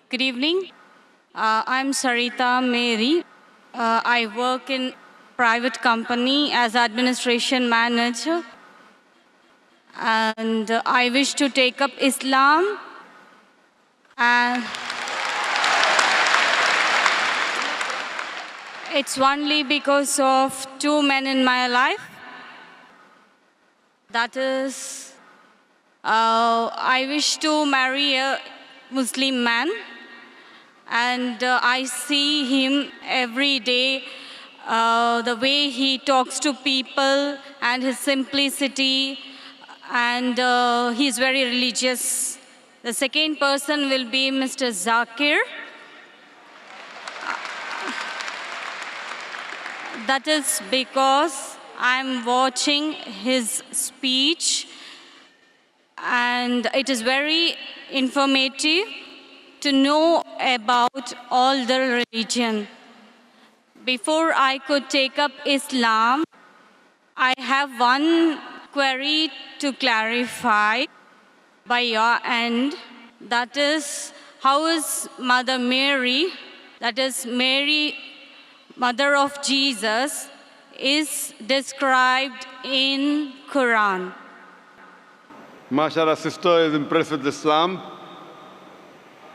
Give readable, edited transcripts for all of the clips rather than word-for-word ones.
Good evening. I'm Sarita Marry. I work in private company as administration manager, and I wish to take up Islam. And it's only because of two men in my life. That is, I wish to marry a Muslim man, and I see him every day, the way he talks to people and his simplicity, and he's very religious. The second person will be Mr. Zakir. That is because I'm watching his speech, and it is very informative to know about all the religion. Before I could take up Islam, I have one query to clarify by your end. That is, how is Mother Mary, that is Mary, Mother of Jesus, is described in Quran? MashaAllah, sister is impressed with Islam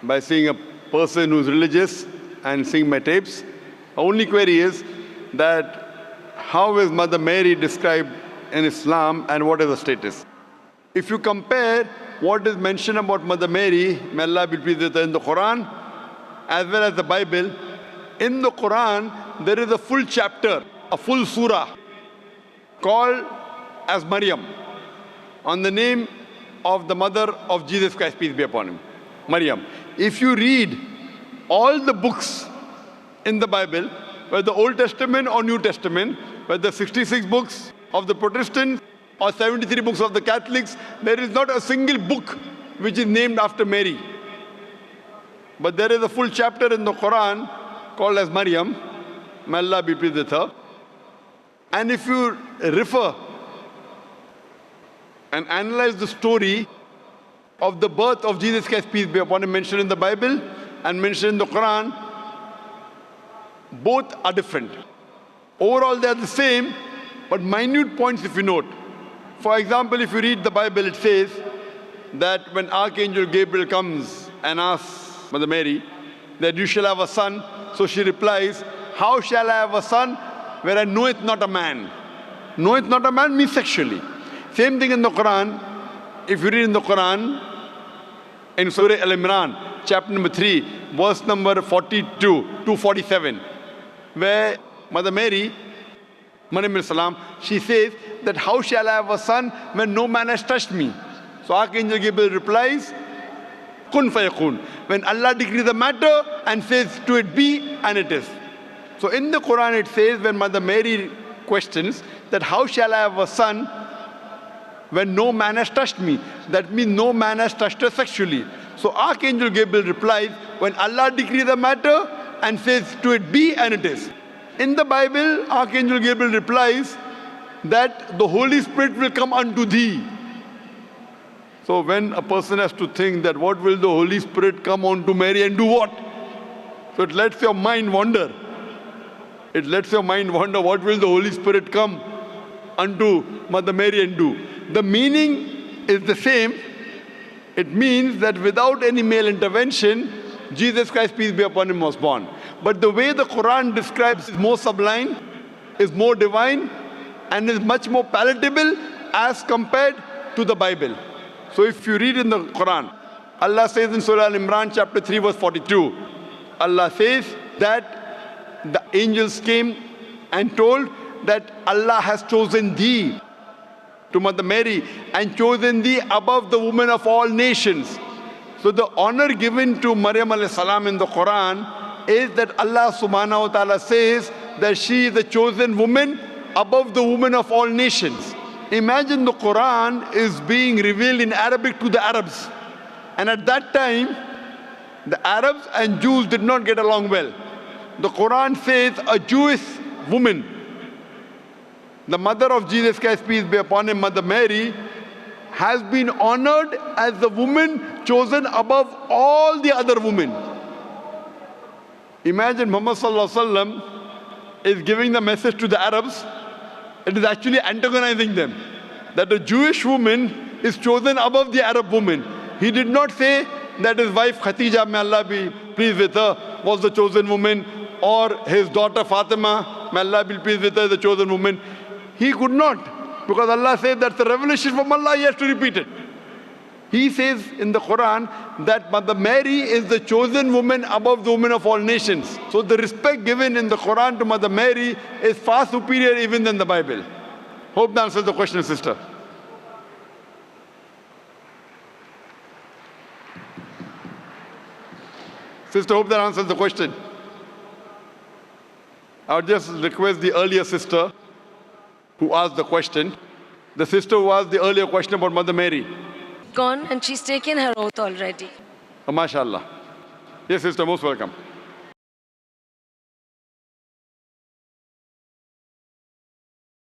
by seeing a person who's religious and seeing my tapes. Our only query is that how is Mother Mary described in Islam and what is the status? If you compare what is mentioned about Mother Mary, may Allah be pleased with her, in the Quran as well as the Bible, in the Quran there is a full chapter, a full surah called as Maryam, on the name of the mother of Jesus Christ, peace be upon him, Maryam. If you read all the books in the Bible, whether Old Testament or New Testament, whether 66 books of the Protestants or 73 books of the Catholics, there is not a single book which is named after Mary. But there is a full chapter in the Quran called as Maryam, may Allah be pleased with her. And if you refer and analyze the story of the birth of Jesus Christ, peace be upon him, mentioned in the Bible and mentioned in the Quran, both are different. Overall they are the same, but minute points if you note. For example, if you read the Bible, it says that when Archangel Gabriel comes and asks Mother Mary that you shall have a son, so she replies, how shall I have a son where I knoweth not a man? Knoweth not a man means sexually. Same thing in the Quran. If you read in the Quran, in Surah Al-Imran, chapter number 3, verse number 42 to 47, where Mother Mary, Maryam salam, she says that how shall I have a son when no man has touched me? So Archangel Gabriel replies, kun fayakun. When Allah decrees the matter and says to it be, and it is. So in the Quran it says, when Mother Mary questions that how shall I have a son when no man has touched me? That means no man has touched her sexually. So Archangel Gabriel replies, when Allah decrees the matter and says to it be, and it is. In the Bible, Archangel Gabriel replies that the Holy Spirit will come unto thee. So when a person has to think that what will the Holy Spirit come unto Mary and do what? So it lets your mind wander. It lets your mind wonder, what will the Holy Spirit come unto Mother Mary and do? The meaning is the same. It means that without any male intervention, Jesus Christ, peace be upon him, was born. But the way the Quran describes is more sublime, is more divine, and is much more palatable as compared to the Bible. So if you read in the Quran, Allah says in Surah Al-Imran, chapter 3, verse 42, Allah says that the angels came and told that Allah has chosen thee, to Mother Mary, and chosen thee above the women of all nations. So the honor given to Maryam alayhi salam in the Quran is that Allah subhanahu wa ta'ala says that she is the chosen woman above the women of all nations. Imagine the Quran is being revealed in Arabic to the Arabs. And at that time, the Arabs and Jews did not get along well. The Quran says a Jewish woman, the mother of Jesus Christ, peace be upon him, Mother Mary, has been honored as the woman chosen above all the other women. Imagine Muhammad Sallallahu Alaihi Wasallam is giving the message to the Arabs. It is actually antagonizing them. That a Jewish woman is chosen above the Arab woman. He did not say that his wife Khatija, may Allah be pleased with her, was the chosen woman, or his daughter Fatima, may Allah be pleased with her, the chosen woman. He could not, because Allah said that's a revelation from Allah, he has to repeat it. He says in the Quran that Mother Mary is the chosen woman above the women of all nations. So the respect given in the Quran to Mother Mary is far superior even than the Bible. Hope that answers the question, sister. Sister, hope that answers the question. I would just request the earlier sister who asked the question. The sister who asked the earlier question about Mother Mary. Gone, and she's taken her oath already. MashaAllah. Yes, sister, most welcome.